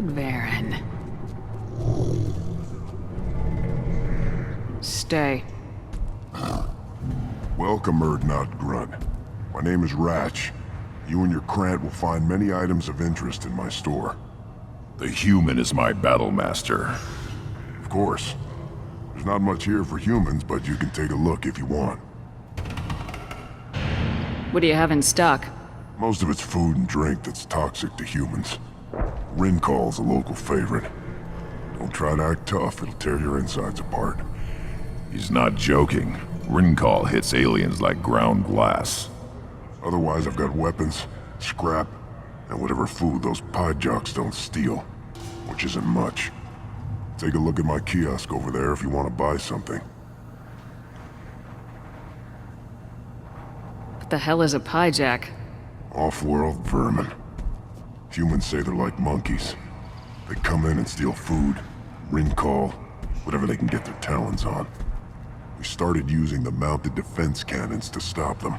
Good Varen. Stay. Welcome, Erdnot Grunt. My name is Ratch. You and your Krant will find many items of interest in my store. The human is my battle master. Of course. There's not much here for humans, but you can take a look if you want. What do you have in stock? Most of it's food and drink that's toxic to humans. Rincall's a local favorite. Don't try to act tough, it'll tear your insides apart. He's not joking. Rincall hits aliens like ground glass. Otherwise, I've got weapons, scrap, and whatever food those pie jocks don't steal. Which isn't much. Take a look at my kiosk over there if you want to buy something. What the hell is a piejack? Off-world vermin. Humans say they're like monkeys. They come in and steal food, Rincall, whatever they can get their talons on. We started using the mounted defense cannons to stop them.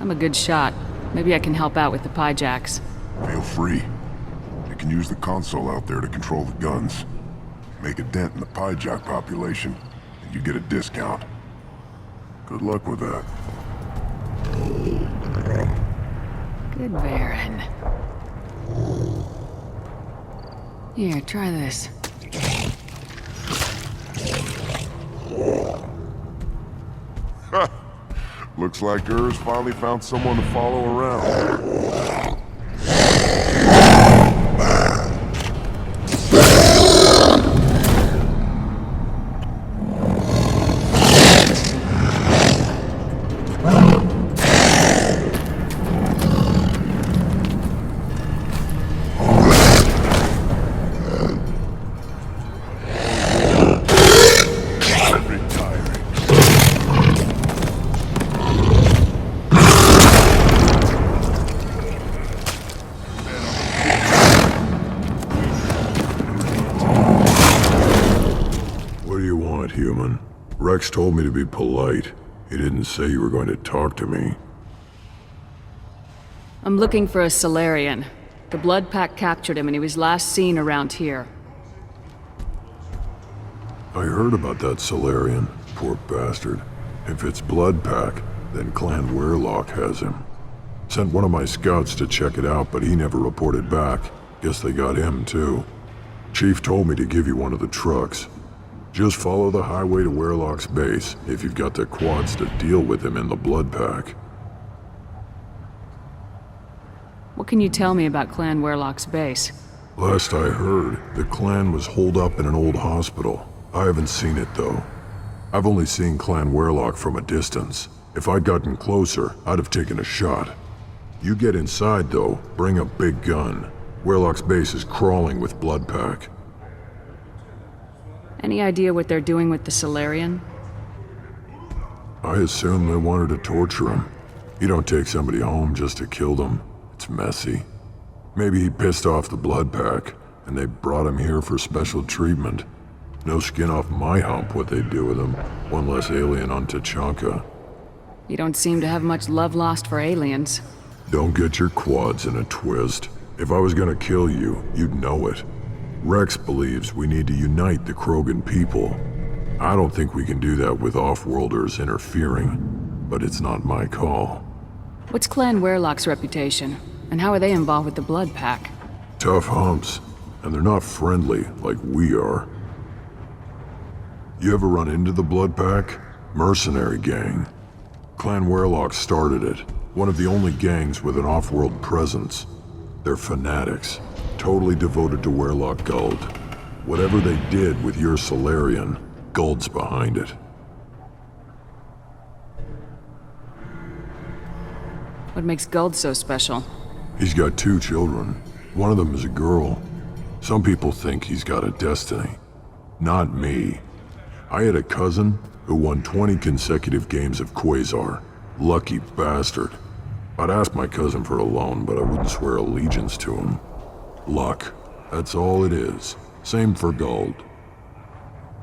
I'm a good shot. Maybe I can help out with the piejacks. Feel free. You can use the console out there to control the guns. Make a dent in the piejack population, and you get a discount. Good luck with that. Good Varen. Here, try this. Looks like Urs finally found someone to follow around. Human. Rex told me to be polite. He didn't say you were going to talk to me. I'm looking for a Solarian. The Blood Pack captured him and he was last seen around here. I heard about that Solarian. Poor bastard. If it's Blood Pack, then Clan Weirlock has him. Sent one of my scouts to check it out, but he never reported back. Guess they got him too. Chief told me to give you one of the trucks. Just follow the highway to Weirlock's base if you've got the quads to deal with him in the Blood Pack. What can you tell me about Clan Weirlock's base? Last I heard, the clan was holed up in an old hospital. I haven't seen it though. I've only seen Clan Weirlock from a distance. If I'd gotten closer, I'd have taken a shot. You get inside though, bring a big gun. Weirlock's base is crawling with Blood Pack. Any idea what they're doing with the Solarian? I assume they wanted to torture him. You don't take somebody home just to kill them. It's messy. Maybe he pissed off the Blood Pack, and they brought him here for special treatment. No skin off my hump what they do with him. One less alien on Tachanka. You don't seem to have much love lost for aliens. Don't get your quads in a twist. If I was gonna kill you, you'd know it. Rex believes we need to unite the Krogan people. I don't think we can do that with off-worlders interfering, but it's not my call. What's Clan Weirlock's reputation? And how are they involved with the Blood Pack? Tough humps, and they're not friendly like we are. You ever run into the Blood Pack? Mercenary gang. Clan Weirlock started it, one of the only gangs with an off-world presence. They're fanatics. Totally devoted to Weirlock Guld. Whatever they did with your Solarian, Guld's behind it. What makes Guld so special? He's got 2 children. One of them is a girl. Some people think he's got a destiny. Not me. I had a cousin who won 20 consecutive games of Quasar. Lucky bastard. I'd ask my cousin for a loan, but I wouldn't swear allegiance to him. Luck. That's all it is. Same for Guld.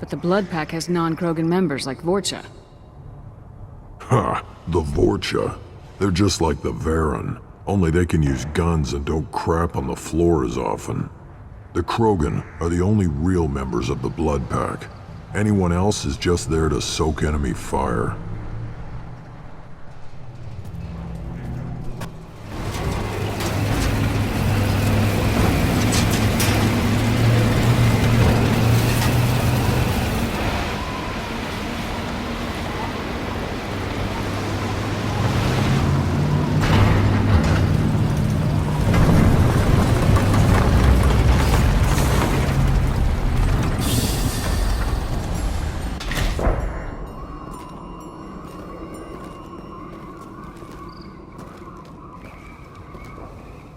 But the Blood Pack has non-Krogan members like Vorcha. Ha! The Vorcha. They're just like the Varen. Only they can use guns and don't crap on the floor as often. The Krogan are the only real members of the Blood Pack. Anyone else is just there to soak enemy fire.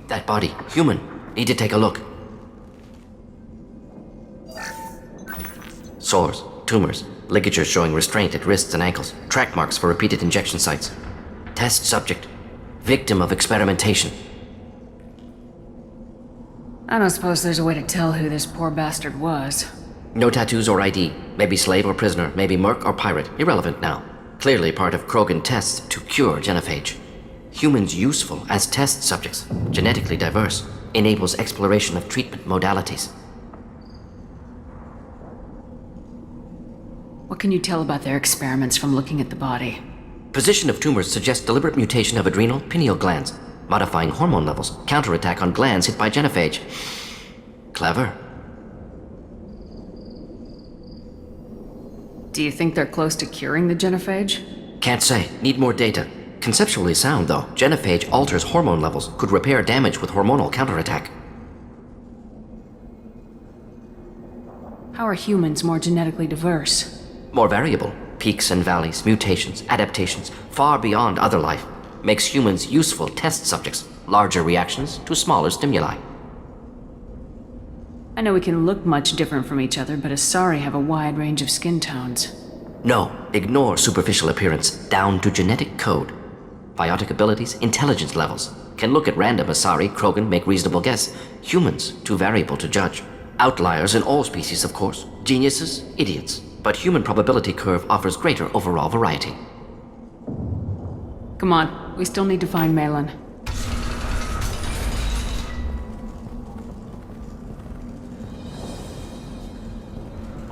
That body, human. Need to take a look. Sores, tumors, ligatures showing restraint at wrists and ankles, track marks for repeated injection sites. Test subject. Victim of experimentation. I don't suppose there's a way to tell who this poor bastard was. No tattoos or ID. Maybe slave or prisoner, maybe merc or pirate. Irrelevant now. Clearly part of Krogan tests to cure genophage. Humans useful as test subjects, genetically diverse, enables exploration of treatment modalities. What can you tell about their experiments from looking at the body? Position of tumors suggests deliberate mutation of adrenal, pineal glands, modifying hormone levels, counterattack on glands hit by genophage. Clever. Do you think they're close to curing the genophage? Can't say. Need more data. Conceptually sound, though. Genophage alters hormone levels, could repair damage with hormonal counterattack. How are humans more genetically diverse? More variable. Peaks and valleys, mutations, adaptations, far beyond other life. Makes humans useful test subjects. Larger reactions to smaller stimuli. I know we can look much different from each other, but Asari have a wide range of skin tones. No, ignore superficial appearance, down to genetic code. Biotic abilities, intelligence levels. Can look at random Asari, Krogan, make reasonable guess. Humans, too variable to judge. Outliers in all species, of course. Geniuses, idiots. But human probability curve offers greater overall variety. Come on, we still need to find Maelon.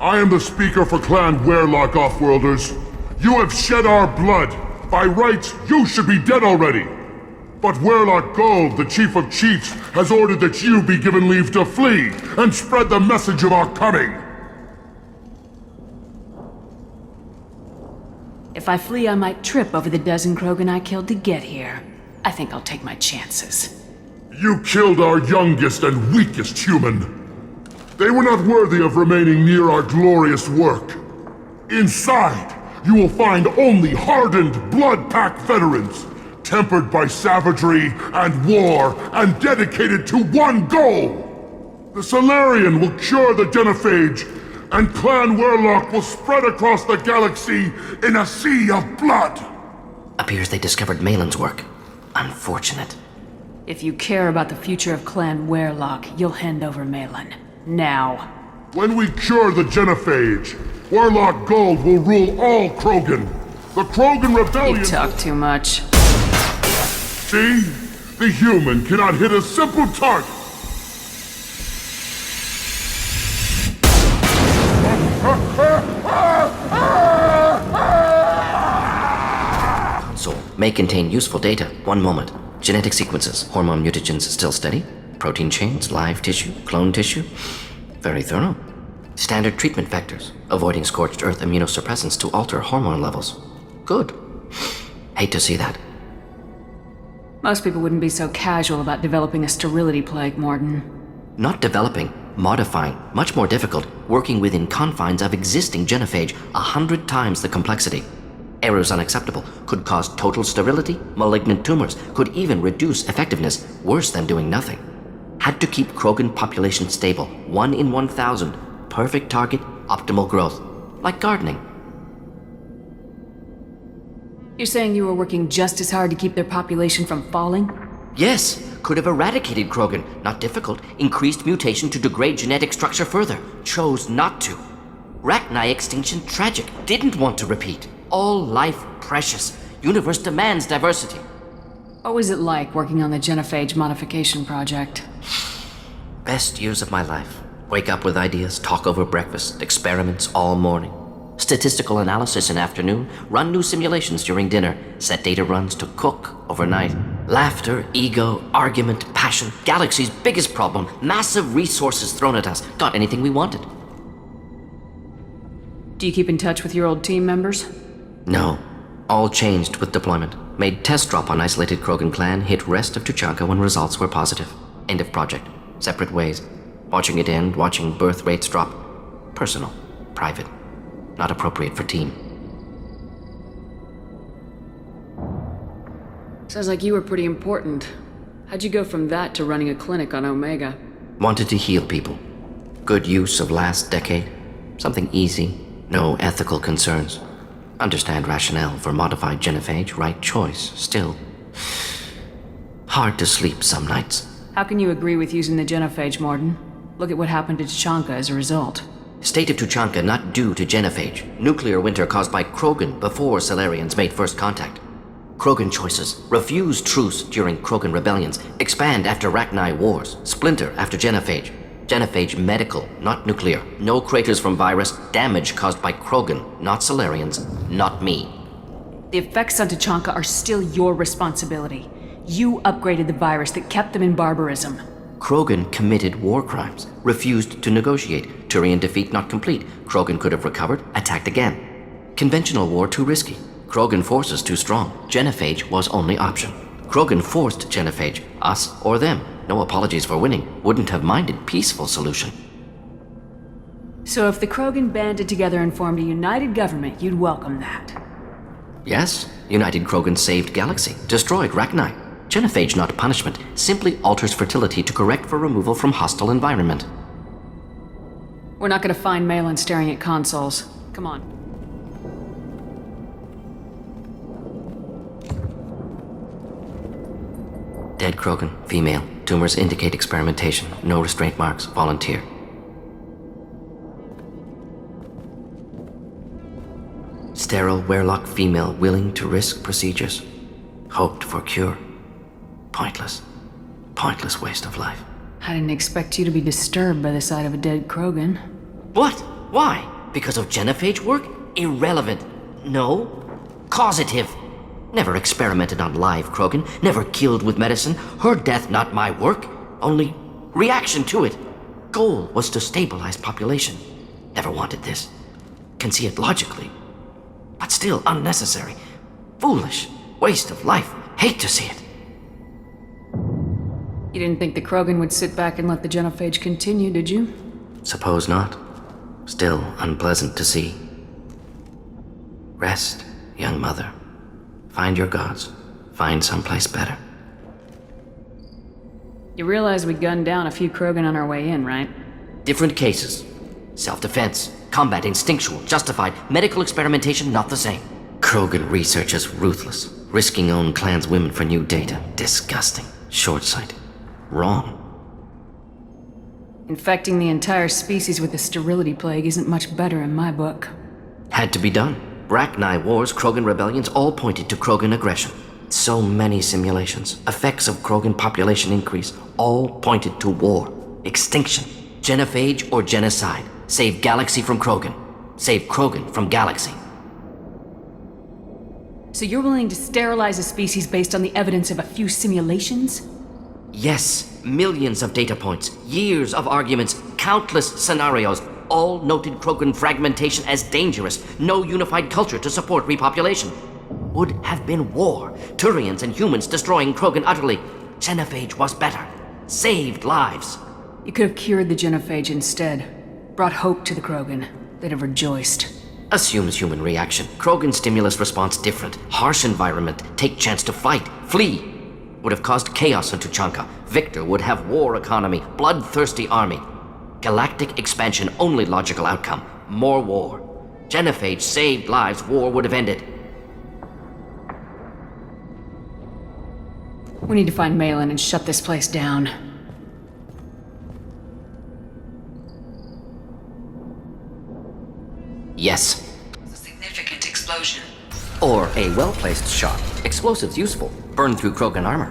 I am the speaker for Clan Werlock, Offworlders. You have shed our blood. By rights, you should be dead already. But Werlock Gold, the Chief of Chiefs, has ordered that you be given leave to flee and spread the message of our coming. If I flee, I might trip over the dozen Krogan I killed to get here. I think I'll take my chances. You killed our youngest and weakest human. They were not worthy of remaining near our glorious work. Inside, you will find only hardened Blood Pack veterans, tempered by savagery and war, and dedicated to one goal! The Solarian will cure the genophage, and Clan Werlock will spread across the galaxy in a sea of blood! Appears they discovered Maelon's work. Unfortunate. If you care about the future of Clan Werlock, you'll hand over Maelon. Now. When we cure the genophage, Werlock Gold will rule all Krogan. The Krogan Rebellion... You talk too much. See? The human cannot hit a simple target. Console may contain useful data. One moment. Genetic sequences, hormone mutagens still steady. Protein chains, live tissue, clone tissue. Very thorough. Standard treatment vectors, avoiding scorched earth immunosuppressants to alter hormone levels. Good. Hate to see that. Most people wouldn't be so casual about developing a sterility plague, Morden. Not developing, modifying, much more difficult, working within confines of existing genophage, 100 times the complexity. Errors unacceptable, could cause total sterility, malignant tumors, could even reduce effectiveness, worse than doing nothing. Had to keep Krogan population stable, 1 in 1,000, perfect target, optimal growth, like gardening. You're saying you were working just as hard to keep their population from falling? Yes, could have eradicated Krogan, not difficult, increased mutation to degrade genetic structure further, chose not to. Rachni extinction tragic, didn't want to repeat. All life precious, universe demands diversity. What was it like working on the genophage modification project? Best years of my life. Wake up with ideas, talk over breakfast, experiments all morning. Statistical analysis in afternoon, run new simulations during dinner, set data runs to cook overnight. Laughter, ego, argument, passion, galaxy's biggest problem, massive resources thrown at us. Got anything we wanted. Do you keep in touch with your old team members? No. All changed with deployment. Made test drop on isolated Krogan clan, hit rest of Tuchanka when results were positive. End of project. Separate ways. Watching it end, watching birth rates drop. Personal. Private. Not appropriate for team. Sounds like you were pretty important. How'd you go from that to running a clinic on Omega? Wanted to heal people. Good use of last decade. Something easy. No ethical concerns. Understand rationale for modified genophage, right choice. Still, hard to sleep some nights. How can you agree with using the genophage, Morden? Look at what happened to Tuchanka as a result. State of Tuchanka not due to genophage. Nuclear winter caused by Krogan before Salarians made first contact. Krogan choices. Refuse truce during Krogan rebellions. Expand after Rachni wars. Splinter after genophage. Genophage medical, not nuclear. No craters from virus. Damage caused by Krogan, not Salarians, not me. The effects on Tuchanka are still your responsibility. You upgraded the virus that kept them in barbarism. Krogan committed war crimes. Refused to negotiate. Turian defeat not complete. Krogan could have recovered, attacked again. Conventional war too risky. Krogan forces too strong. Genophage was only option. Krogan forced genophage, us or them. No apologies for winning. Wouldn't have minded peaceful solution. So if the Krogan banded together and formed a united government, you'd welcome that. Yes, United Krogan saved Galaxy, destroyed Rachni. Genophage not punishment, simply alters fertility to correct for removal from hostile environment. We're not gonna find Maelon staring at consoles. Come on. Dead Krogan, female. Tumors indicate experimentation. No restraint marks. Volunteer. Sterile Werelock female willing to risk procedures. Hoped for cure. Pointless. Pointless waste of life. I didn't expect you to be disturbed by the sight of a dead Krogan. What? Why? Because of genophage work? Irrelevant. No. Causative. Never experimented on live Krogan, never killed with medicine. Her death not my work, only reaction to it. Goal was to stabilize population. Never wanted this. Can see it logically. But still unnecessary. Foolish. Waste of life. Hate to see it. You didn't think the Krogan would sit back and let the genophage continue, did you? Suppose not. Still unpleasant to see. Rest, young mother. Find your gods. Find someplace better. You realize we gunned down a few Krogan on our way in, right? Different cases. Self-defense, combat instinctual, justified, medical experimentation not the same. Krogan research is ruthless, risking own clan's women for new data. Disgusting. Short-sighted. Wrong. Infecting the entire species with the sterility plague isn't much better in my book. Had to be done. Rachni wars, Krogan rebellions all pointed to Krogan aggression. So many simulations, effects of Krogan population increase, all pointed to war, extinction, genophage or genocide. Save Galaxy from Krogan. Save Krogan from Galaxy. So you're willing to sterilize a species based on the evidence of a few simulations? Yes, millions of data points, years of arguments, countless scenarios, all noted Krogan fragmentation as dangerous, no unified culture to support repopulation. Would have been war, Turians and humans destroying Krogan utterly. Genophage was better, saved lives. You could have cured the genophage instead, brought hope to the Krogan. They'd have rejoiced. Assumes human reaction, Krogan stimulus response different, harsh environment, take chance to fight, flee. Would have caused chaos in Tuchanka. Victor would have war economy, bloodthirsty army. Galactic expansion, only logical outcome. More war. Genophage saved lives, war would have ended. We need to find Maelon and shut this place down. Yes. A significant explosion. Or a well-placed shot. explosives useful. Burn through Krogan armor.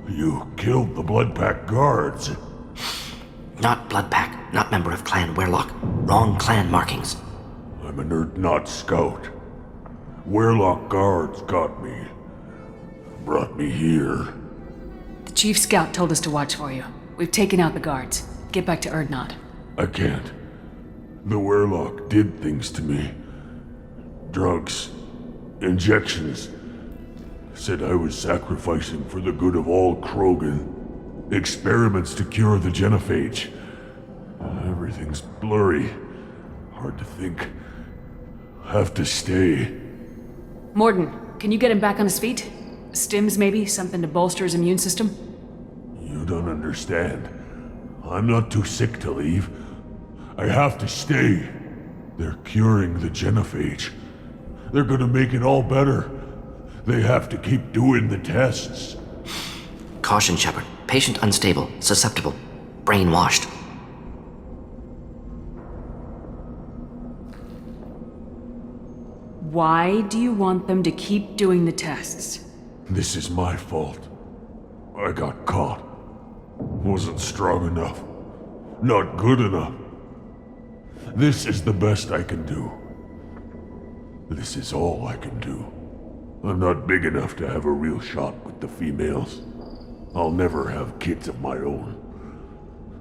You killed the Blood Pack guards. Not Blood Pack, not member of Clan Werlock. Wrong clan markings. I'm a nerd not scout. Werlock guards got me. Brought me here. The Chief Scout told us to watch for you. We've taken out the guards. Get back to Erdnot. I can't. The Werlock did things to me. Drugs. Injections. Said I was sacrificing for the good of all Krogan. Experiments to cure the genophage. Everything's blurry. Hard to think. Have to stay. Morden, can you get him back on his feet? Stims, maybe? Something to bolster his immune system? You don't understand. I'm not too sick to leave. I have to stay. They're curing the genophage. They're gonna make it all better. They have to keep doing the tests. Caution, Shepard. Patient unstable, susceptible, brainwashed. Why do you want them to keep doing the tests? This is my fault. I got caught. Wasn't strong enough. Not good enough. This is the best I can do. This is all I can do. I'm not big enough to have a real shot with the females. I'll never have kids of my own.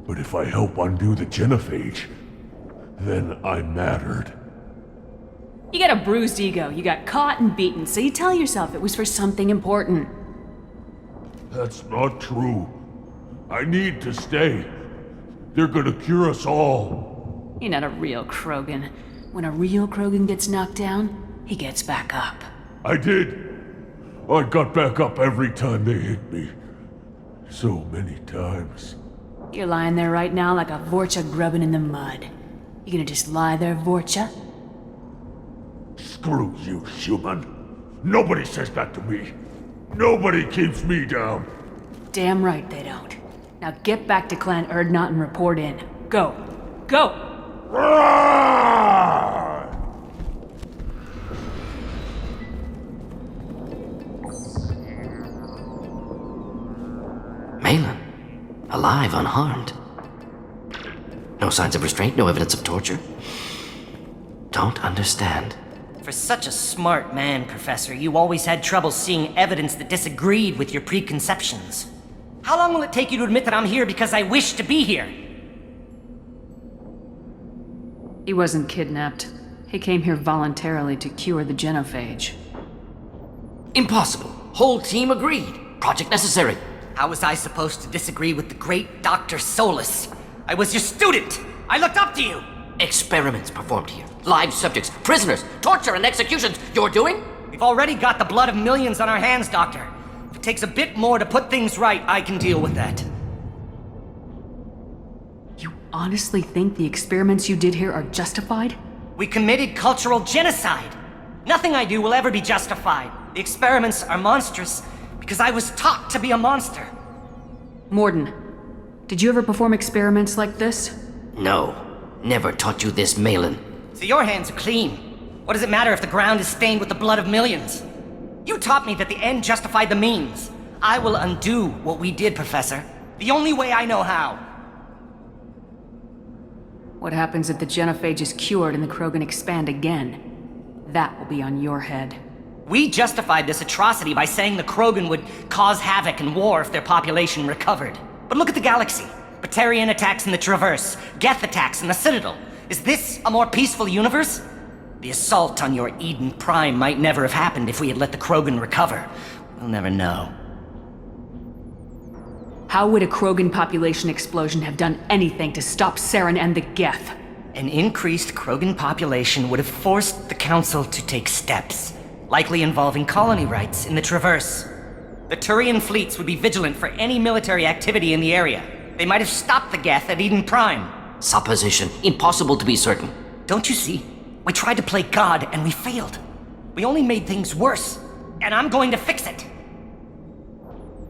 But if I help undo the genophage, then I mattered. You got a bruised ego. You got caught and beaten, so you tell yourself it was for something important. That's not true. I need to stay. They're gonna cure us all. You're not a real Krogan. When a real Krogan gets knocked down, he gets back up. I did. I got back up every time they hit me. So many times. You're lying there right now like a Vorcha grubbing in the mud. You gonna just lie there, Vorcha? Screw you, human. Nobody says that to me. Nobody keeps me down. Damn right they don't. Now get back to Clan Erdnot and report in. Go. Go! Maelon. Alive, unharmed. No signs of restraint, no evidence of torture. Don't understand. For such a smart man, Professor, you always had trouble seeing evidence that disagreed with your preconceptions. How long will it take you to admit that I'm here because I wish to be here? He wasn't kidnapped. He came here voluntarily to cure the genophage. Impossible. Whole team agreed. Project necessary. How was I supposed to disagree with the great Dr. Solus? I was your student! I looked up to you! Experiments performed here. Live subjects, prisoners, torture and executions. You're doing? We've already got the blood of millions on our hands, Doctor. If it takes a bit more to put things right, I can deal with that. You honestly think the experiments you did here are justified? We committed cultural genocide. Nothing I do will ever be justified. The experiments are monstrous because I was taught to be a monster. Morden, did you ever perform experiments like this? No. Never taught you this, Maelon. So your hands are clean. What does it matter if the ground is stained with the blood of millions? You taught me that the end justified the means. I will undo what we did, Professor. The only way I know how. What happens if the genophage is cured and the Krogan expand again? That will be on your head. We justified this atrocity by saying the Krogan would cause havoc and war if their population recovered. But look at the galaxy. Batarian attacks in the Traverse, Geth attacks in the Citadel. Is this a more peaceful universe? The assault on your Eden Prime might never have happened if we had let the Krogan recover. We'll never know. How would a Krogan population explosion have done anything to stop Saren and the Geth? An increased Krogan population would have forced the Council to take steps, likely involving colony rights in the Traverse. The Turian fleets would be vigilant for any military activity in the area. They might have stopped the Geth at Eden Prime. Supposition. Impossible to be certain. Don't you see? We tried to play God and we failed. We only made things worse. And I'm going to fix it.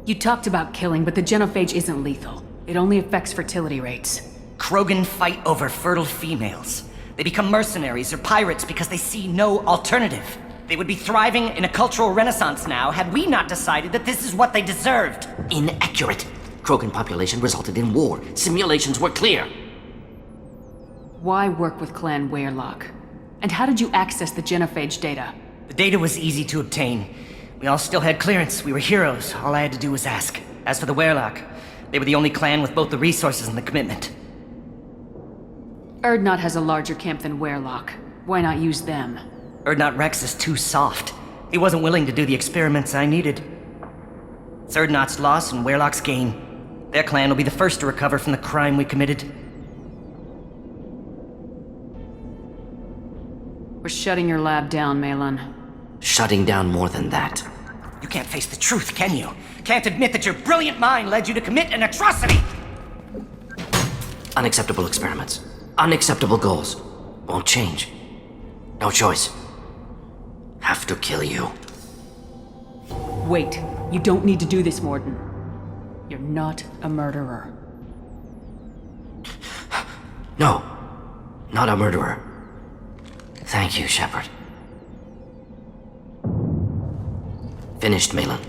You talked about killing, but the genophage isn't lethal. It only affects fertility rates. Krogan fight over fertile females. They become mercenaries or pirates because they see no alternative. They would be thriving in a cultural renaissance now had we not decided that this is what they deserved. Inaccurate. Krogan population resulted in war. Simulations were clear. Why work with Clan Weyrloc? And how did you access the genophage data? The data was easy to obtain. We all still had clearance. We were heroes. All I had to do was ask. As for the Weyrloc, they were the only clan with both the resources and the commitment. Urdnot has a larger camp than Weyrloc. Why not use them? Urdnot Rex is too soft. He wasn't willing to do the experiments I needed. It's Urdnot's loss and Weyrloc's gain. Their clan will be the first to recover from the crime we committed. We're shutting your lab down, Maelon. Shutting down more than that. You can't face the truth, can you? Can't admit that your brilliant mind led you to commit an atrocity! Unacceptable experiments. Unacceptable goals. Won't change. No choice. Have to kill you. Wait. You don't need to do this, Morden. You're not a murderer. No. Not a murderer. Thank you, Shepard. Finished, Maelon.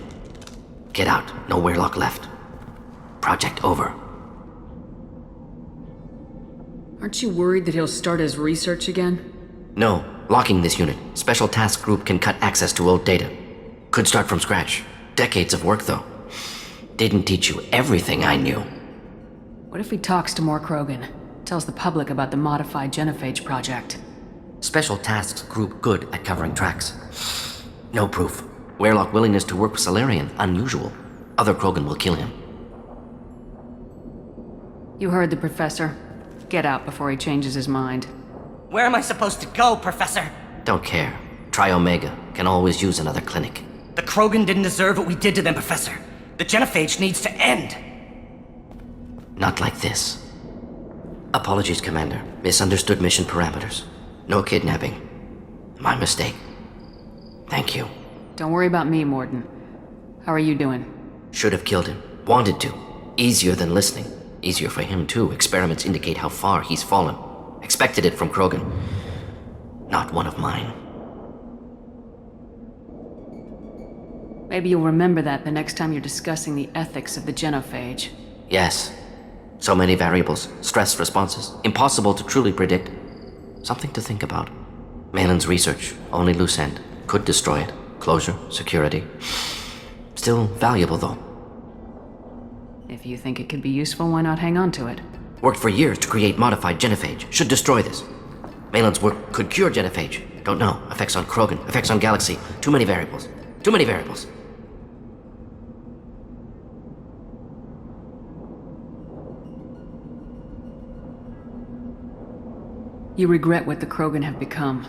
Get out. No Weyrloc left. Project over. Aren't you worried that he'll start his research again? No. Locking this unit. Special Task Group can cut access to old data. Could start from scratch. Decades of work, though. Didn't teach you everything I knew. What if he talks to more Krogan? Tells the public about the modified genophage project? Special Tasks Group good at covering tracks. No proof. Weyrloc willingness to work with Salarian, unusual. Other Krogan will kill him. You heard the professor. Get out before he changes his mind. Where am I supposed to go, Professor? Don't care. Try Omega. Can always use another clinic. The Krogan didn't deserve what we did to them, Professor. The genophage needs to end. Not like this. Apologies, Commander. Misunderstood mission parameters. No kidnapping. My mistake. Thank you. Don't worry about me, Morden. How are you doing? Should have killed him. Wanted to. Easier than listening. Easier for him, too. Experiments indicate how far he's fallen. Expected it from Krogan. Not one of mine. Maybe you'll remember that the next time you're discussing the ethics of the genophage. Yes. So many variables. Stress responses. Impossible to truly predict. Something to think about. Maelon's research. Only loose end. Could destroy it. Closure. Security. Still valuable, though. If you think it could be useful, why not hang on to it? Worked for years to create modified genophage. Should destroy this. Maelon's work could cure genophage. Don't know. Effects on Krogan. Effects on Galaxy. Too many variables. Too many variables. You regret what the Krogan have become.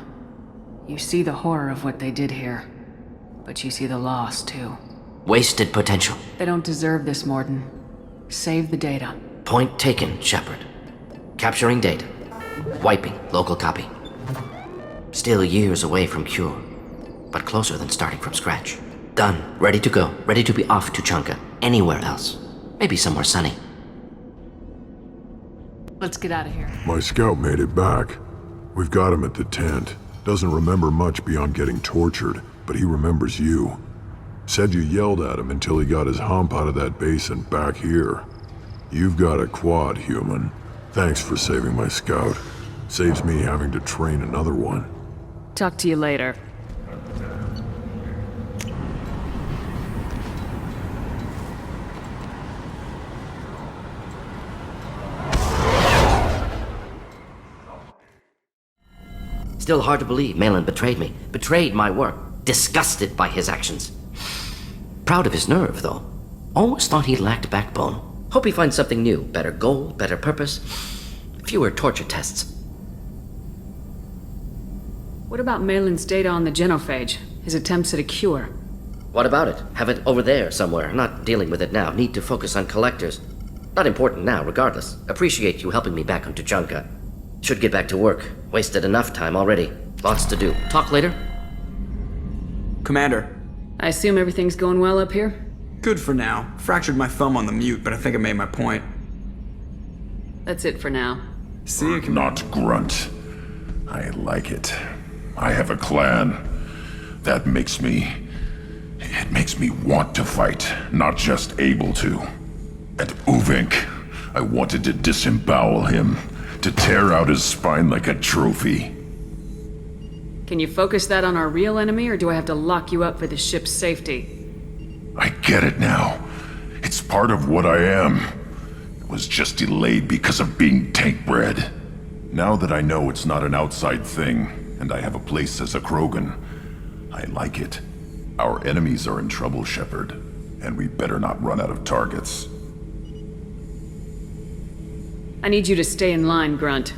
You see the horror of what they did here. But you see the loss, too. Wasted potential. They don't deserve this, Morden. Save the data. Point taken, Shepard. Capturing data. Wiping local copy. Still years away from cure. But closer than starting from scratch. Done. Ready to go. Ready to be off to Chunka. Anywhere else. Maybe somewhere sunny. Let's get out of here. My scout made it back. We've got him at the tent. Doesn't remember much beyond getting tortured, but he remembers you. Said you yelled at him until he got his hump out of that basin back here. You've got a quad, human. Thanks for saving my scout. Saves me having to train another one. Talk to you later. Still hard to believe Maelon betrayed me. Betrayed my work. Disgusted by his actions. Proud of his nerve, though. Almost thought he lacked backbone. Hope he finds something new. Better goal, better purpose. Fewer torture tests. What about Maelon's data on the genophage? His attempts at a cure? What about it? Have it over there somewhere. Not dealing with it now. Need to focus on collectors. Not important now, regardless. Appreciate you helping me back on Tuchanka. Should get back to work. Wasted enough time already. Lots to do. Talk later? Commander. I assume everything's going well up here? Good for now. Fractured my thumb on the mute, but I think I made my point. That's it for now. See you, Commander. Not grunt. I like it. I have a clan. That makes me... It makes me want to fight, not just able to. And Uvink, I wanted to disembowel him, to tear out his spine like a trophy. Can you focus that on our real enemy, or do I have to lock you up for the ship's safety? I get it now. It's part of what I am. It was just delayed because of being tank-bred. Now that I know it's not an outside thing, and I have a place as a Krogan, I like it. Our enemies are in trouble, Shepard, and we better not run out of targets. I need you to stay in line, Grunt.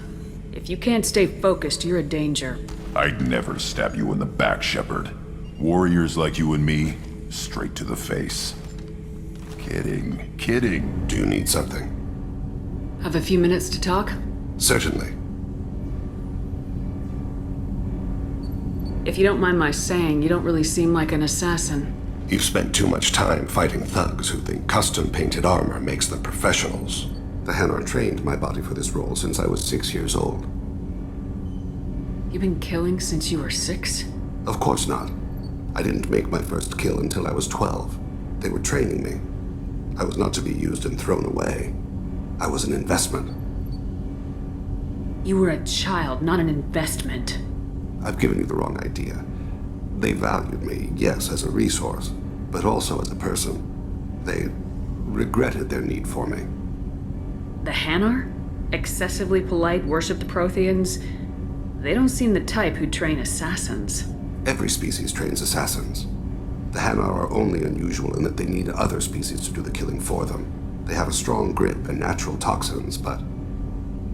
If you can't stay focused, you're a danger. I'd never stab you in the back, Shepard. Warriors like you and me, straight to the face. Kidding, kidding. Do you need something? Have a few minutes to talk? Certainly. If you don't mind my saying, you don't really seem like an assassin. You've spent too much time fighting thugs who think custom-painted armor makes them professionals. The Hanar trained my body for this role since I was 6 years old. You've been killing since you were 6? Of course not. I didn't make my first kill until I was 12. They were training me. I was not to be used and thrown away. I was an investment. You were a child, not an investment. I've given you the wrong idea. They valued me, yes, as a resource, but also as a person. They regretted their need for me. The Hanar? Excessively polite, worship the Protheans? They don't seem the type who train assassins. Every species trains assassins. The Hanar are only unusual in that they need other species to do the killing for them. They have a strong grip and natural toxins, but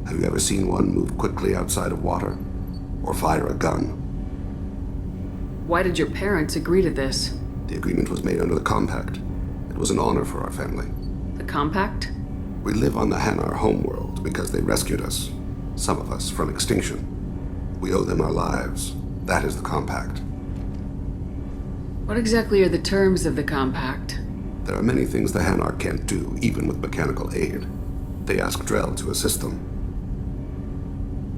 have you ever seen one move quickly outside of water? Or fire a gun? Why did your parents agree to this? The agreement was made under the Compact. It was an honor for our family. The Compact? We live on the Hanar homeworld because they rescued us, some of us, from extinction. We owe them our lives. That is the Compact. What exactly are the terms of the Compact? There are many things the Hanar can't do, even with mechanical aid. They ask Drell to assist them.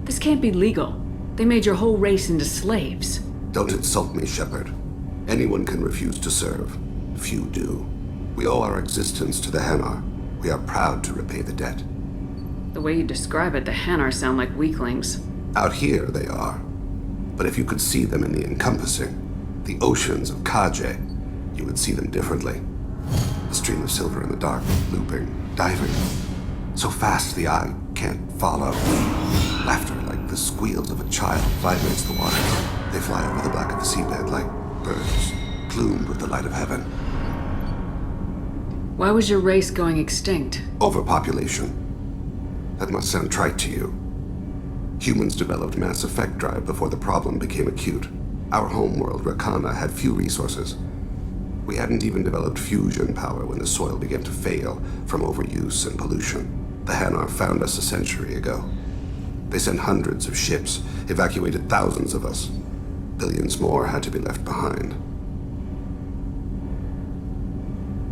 This can't be legal. They made your whole race into slaves. Don't insult me, Shepard. Anyone can refuse to serve. Few do. We owe our existence to the Hanar. We are proud to repay the debt. The way you describe it, the Hanar sound like weaklings. Out here, they are. But if you could see them in the encompassing, the oceans of Kaje, you would see them differently. A stream of silver in the dark, looping, diving. So fast the eye can't follow. Laughter like the squeals of a child vibrates the water. They fly over the black of the seabed like birds, plumed with the light of heaven. Why was your race going extinct? Overpopulation. That must sound trite to you. Humans developed mass effect drive before the problem became acute. Our homeworld, Rakana, had few resources. We hadn't even developed fusion power when the soil began to fail from overuse and pollution. The Hanar found us a century ago. They sent hundreds of ships, evacuated thousands of us. Billions more had to be left behind.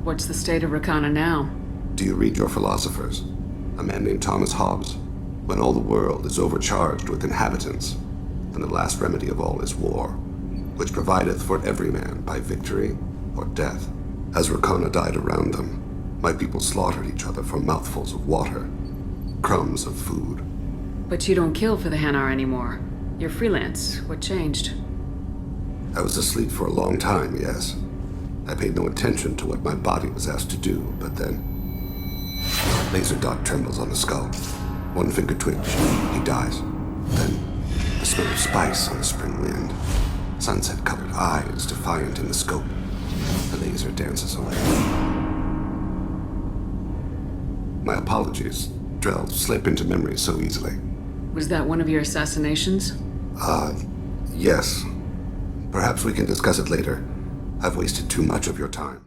What's the state of Rakana now? Do you read your philosophers? A man named Thomas Hobbes. When all the world is overcharged with inhabitants, then the last remedy of all is war, which provideth for every man by victory or death. As Rakana died around them, my people slaughtered each other for mouthfuls of water, crumbs of food. But you don't kill for the Hanar anymore. You're freelance. What changed? I was asleep for a long time, yes. I paid no attention to what my body was asked to do, but then... Laser dot trembles on the skull. One finger twitch, he dies. Then, the smell of spice on the spring wind. Sunset-colored eyes defiant in the scope. The laser dances away. My apologies. Drell slip into memory so easily. Was that one of your assassinations? Yes. Perhaps we can discuss it later. I've wasted too much of your time.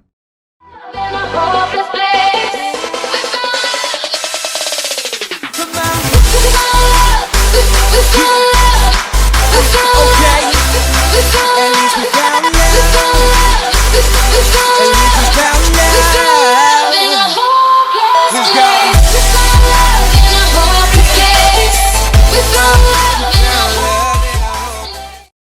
Okay.